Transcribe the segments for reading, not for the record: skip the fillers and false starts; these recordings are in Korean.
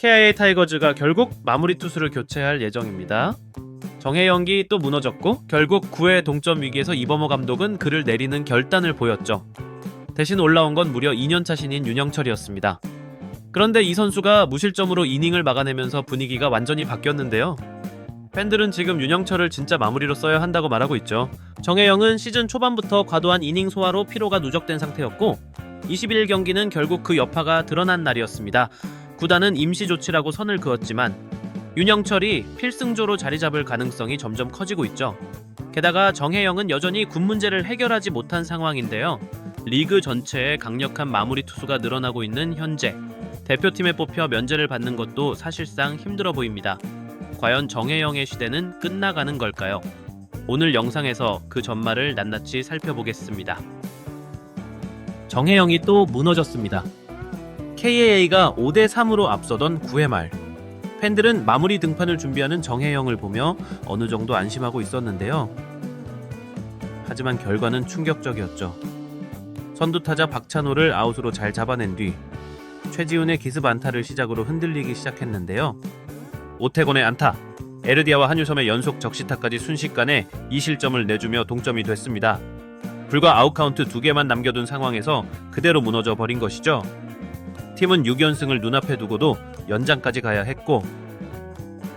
KIA 타이거즈가 결국 마무리 투수를 교체할 예정입니다. 정혜영이 또 무너졌고 결국 9회 동점 위기에서 이범호 감독은 그를 내리는 결단을 보였죠. 대신 올라온 건 무려 2년차 신인 윤영철이었습니다. 그런데 이 선수가 무실점으로 이닝을 막아내면서 분위기가 완전히 바뀌었는데요. 팬들은 지금 윤영철을 진짜 마무리로 써야 한다고 말하고 있죠. 정혜영은 시즌 초반부터 과도한 이닝 소화로 피로가 누적된 상태였고 21경기는 결국 그 여파가 드러난 날이었습니다. 구단은 임시 조치라고 선을 그었지만 윤영철이 필승조로 자리 잡을 가능성이 점점 커지고 있죠. 게다가 정혜영은 여전히 군 문제를 해결하지 못한 상황인데요. 리그 전체에 강력한 마무리 투수가 늘어나고 있는 현재 대표팀에 뽑혀 면제를 받는 것도 사실상 힘들어 보입니다. 과연 정혜영의 시대는 끝나가는 걸까요? 오늘 영상에서 그 전말을 낱낱이 살펴보겠습니다. 정혜영이 또 무너졌습니다. KAA가 5대3으로 앞서던 9회 말 팬들은 마무리 등판을 준비하는 정혜영을 보며 어느 정도 안심하고 있었는데요. 하지만 결과는 충격적이었죠. 선두타자 박찬호를 아웃으로 잘 잡아낸 뒤 최지훈의 기습 안타를 시작으로 흔들리기 시작했는데요. 오태곤의 안타, 에르디아와 한유섬의 연속 적시타까지 순식간에 2실점을 내주며 동점이 됐습니다. 불과 아웃카운트 2개만 남겨둔 상황에서 그대로 무너져 버린 것이죠. 팀은 6연승을 눈앞에 두고도 연장까지 가야 했고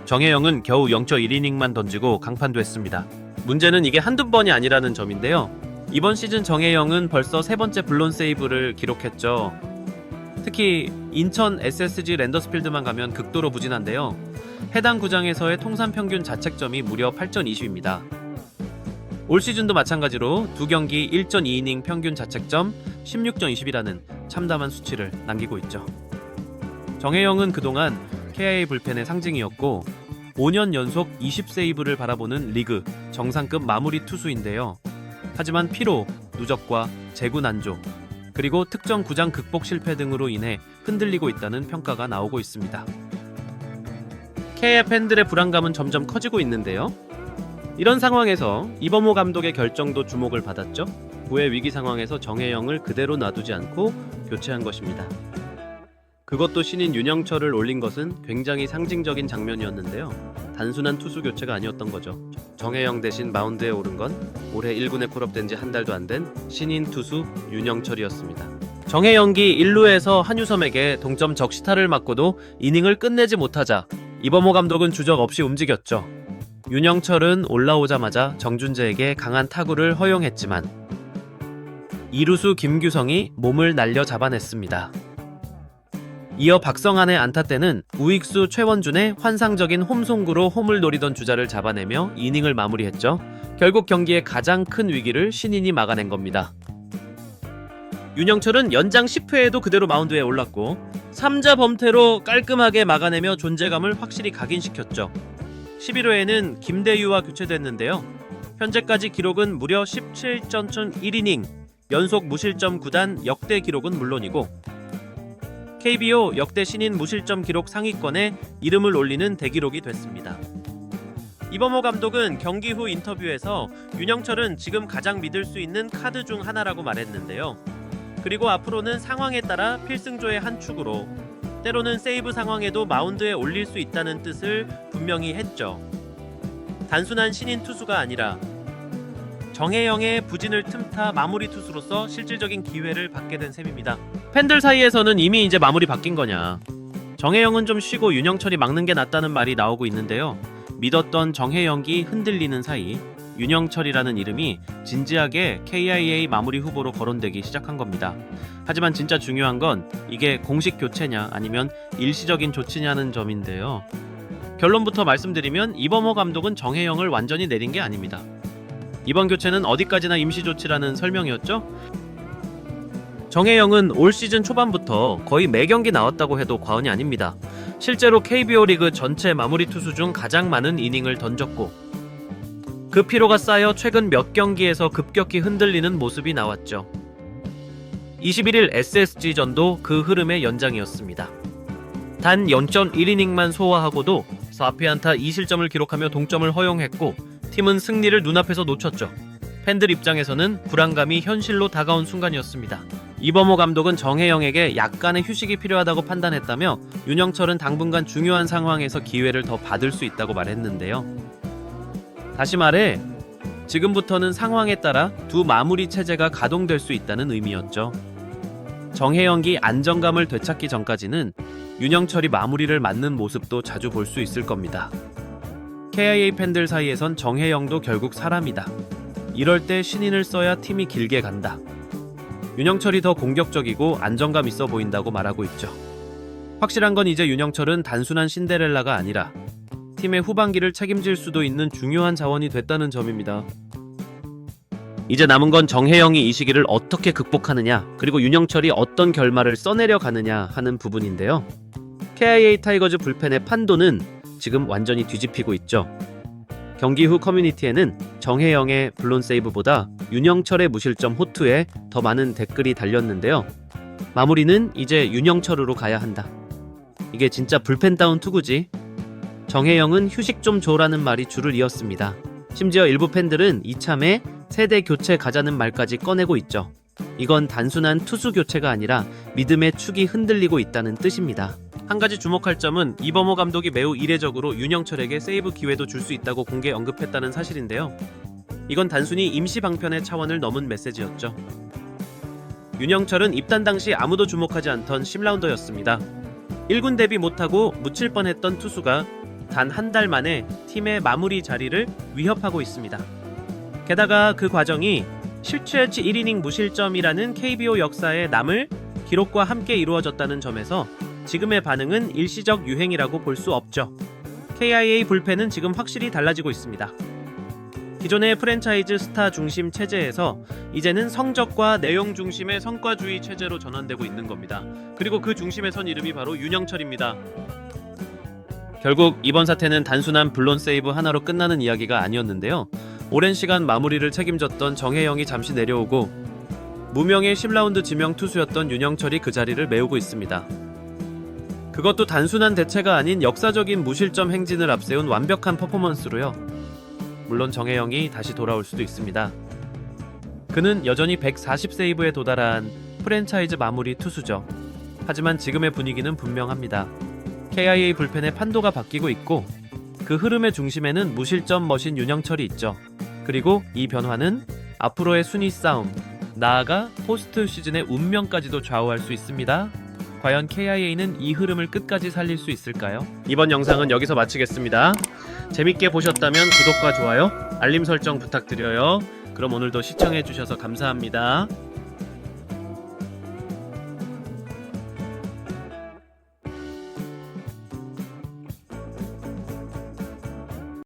정혜영은 겨우 0.1이닝만 던지고 강판됐습니다. 문제는 이게 한두 번이 아니라는 점인데요. 이번 시즌 정혜영은 벌써 3번째 블론 세이브를 기록했죠. 특히 인천 SSG 랜더스필드만 가면 극도로 부진한데요. 해당 구장에서의 통산 평균 자책점이 무려 8.20입니다. 올 시즌도 마찬가지로 2경기 1.2이닝 평균 자책점 16.20이라는 참담한 수치를 남기고 있죠. 정혜영은 그동안 KIA 불펜의 상징이었고 5년 연속 20세이브를 바라보는 리그 정상급 마무리 투수인데요. 하지만 피로, 누적과 재구 난조, 그리고 특정 구장 극복 실패 등으로 인해 흔들리고 있다는 평가가 나오고 있습니다. KIA 팬들의 불안감은 점점 커지고 있는데요. 이런 상황에서 이범호 감독의 결정도 주목을 받았죠. 9회 위기 상황에서 정혜영을 그대로 놔두지 않고 교체한 것입니다. 그것도 신인 윤영철을 올린 것은 굉장히 상징적인 장면이었는데요. 단순한 투수 교체가 아니었던 거죠. 정혜영 대신 마운드에 오른 건 올해 1군에 콜업된 지 한 달도 안 된 신인 투수 윤영철이었습니다. 정혜영이 1루에서 한유섬에게 동점 적시타를 맞고도 이닝을 끝내지 못하자 이범호 감독은 주저 없이 움직였죠. 윤영철은 올라오자마자 정준재에게 강한 타구를 허용했지만 이루수 김규성이 몸을 날려 잡아냈습니다. 이어 박성환의 안타 때는 우익수 최원준의 환상적인 홈송구로 홈을 노리던 주자를 잡아내며 이닝을 마무리했죠. 결국 경기의 가장 큰 위기를 신인이 막아낸 겁니다. 윤영철은 연장 10회에도 그대로 마운드에 올랐고 3자 범퇴로 깔끔하게 막아내며 존재감을 확실히 각인시켰죠. 11회에는 김대유와 교체됐는데요. 현재까지 기록은 무려 17.1이닝, 연속 무실점 구단 역대 기록은 물론이고 KBO 역대 신인 무실점 기록 상위권에 이름을 올리는 대기록이 됐습니다. 이범호 감독은 경기 후 인터뷰에서 윤영철은 지금 가장 믿을 수 있는 카드 중 하나라고 말했는데요. 그리고 앞으로는 상황에 따라 필승조의 한 축으로 때로는 세이브 상황에도 마운드에 올릴 수 있다는 뜻을 분명히 했죠. 단순한 신인 투수가 아니라 정혜영의 부진을 틈타 마무리 투수로서 실질적인 기회를 받게 된 셈입니다. 팬들 사이에서는 이미 이제 마무리 바뀐 거냐, 정혜영은 좀 쉬고 윤영철이 막는 게 낫다는 말이 나오고 있는데요. 믿었던 정혜영이 흔들리는 사이 윤영철이라는 이름이 진지하게 KIA 마무리 후보로 거론되기 시작한 겁니다. 하지만 진짜 중요한 건 이게 공식 교체냐 아니면 일시적인 조치냐는 점인데요. 결론부터 말씀드리면 이범호 감독은 정혜영을 완전히 내린 게 아닙니다. 이번 교체는 어디까지나 임시 조치라는 설명이었죠. 정혜영은 올 시즌 초반부터 거의 매 경기 나왔다고 해도 과언이 아닙니다. 실제로 KBO 리그 전체 마무리 투수 중 가장 많은 이닝을 던졌고 그 피로가 쌓여 최근 몇 경기에서 급격히 흔들리는 모습이 나왔죠. 21일 SSG전도 그 흐름의 연장이었습니다. 단 0.1이닝만 소화하고도 4피안타 2실점을 기록하며 동점을 허용했고 팀은 승리를 눈앞에서 놓쳤죠. 팬들 입장에서는 불안감이 현실로 다가온 순간이었습니다. 이범호 감독은 정혜영에게 약간의 휴식이 필요하다고 판단했다며 윤영철은 당분간 중요한 상황에서 기회를 더 받을 수 있다고 말했는데요. 다시 말해 지금부터는 상황에 따라 두 마무리 체제가 가동될 수 있다는 의미였죠. 정혜영이 안정감을 되찾기 전까지는 윤영철이 마무리를 맡는 모습도 자주 볼 수 있을 겁니다. KIA 팬들 사이에선 정혜영도 결국 사람이다. 이럴 때 신인을 써야 팀이 길게 간다. 윤영철이 더 공격적이고 안정감 있어 보인다고 말하고 있죠. 확실한 건 이제 윤영철은 단순한 신데렐라가 아니라 팀의 후반기를 책임질 수도 있는 중요한 자원이 됐다는 점입니다. 이제 남은 건 정혜영이 이 시기를 어떻게 극복하느냐, 그리고 윤영철이 어떤 결말을 써내려 가느냐 하는 부분인데요. KIA 타이거즈 불펜의 판도는 지금 완전히 뒤집히고 있죠. 경기 후 커뮤니티에는 정혜영의 블론 세이브보다 윤영철의 무실점 호투에 더 많은 댓글이 달렸는데요. 마무리는 이제 윤영철으로 가야 한다. 이게 진짜 불펜다운 투구지. 정혜영은 휴식 좀 줘라는 말이 줄을 이었습니다. 심지어 일부 팬들은 이참에 세대 교체 가자는 말까지 꺼내고 있죠. 이건 단순한 투수 교체가 아니라 믿음의 축이 흔들리고 있다는 뜻입니다. 한 가지 주목할 점은 이범호 감독이 매우 이례적으로 윤영철에게 세이브 기회도 줄 수 있다고 공개 언급했다는 사실인데요. 이건 단순히 임시 방편의 차원을 넘은 메시지였죠. 윤영철은 입단 당시 아무도 주목하지 않던 10라운더였습니다. 1군 데뷔 못하고 묻힐 뻔했던 투수가 단 한 달 만에 팀의 마무리 자리를 위협하고 있습니다. 게다가 그 과정이 실취할지 1이닝 무실점이라는 KBO 역사에 남을 기록과 함께 이루어졌다는 점에서 지금의 반응은 일시적 유행이라고 볼 수 없죠. KIA 불펜은 지금 확실히 달라지고 있습니다. 기존의 프랜차이즈 스타 중심 체제에서 이제는 성적과 내용 중심의 성과주의 체제로 전환되고 있는 겁니다. 그리고 그 중심에 선 이름이 바로 윤영철입니다. 결국 이번 사태는 단순한 블론 세이브 하나로 끝나는 이야기가 아니었는데요. 오랜 시간 마무리를 책임졌던 정혜영이 잠시 내려오고 무명의 10라운드 지명 투수였던 윤영철이 그 자리를 메우고 있습니다. 그것도 단순한 대체가 아닌 역사적인 무실점 행진을 앞세운 완벽한 퍼포먼스로요. 물론 정혜영이 다시 돌아올 수도 있습니다. 그는 여전히 140세이브에 도달한 프랜차이즈 마무리 투수죠. 하지만 지금의 분위기는 분명합니다. KIA 불펜의 판도가 바뀌고 있고 그 흐름의 중심에는 무실점 머신 윤영철이 있죠. 그리고 이 변화는 앞으로의 순위 싸움, 나아가 포스트 시즌의 운명까지도 좌우할 수 있습니다. 과연 KIA는 이 흐름을 끝까지 살릴 수 있을까요? 이번 영상은 여기서 마치겠습니다. 재밌게 보셨다면 구독과 좋아요, 알림 설정 부탁드려요. 그럼 오늘도 시청해주셔서 감사합니다.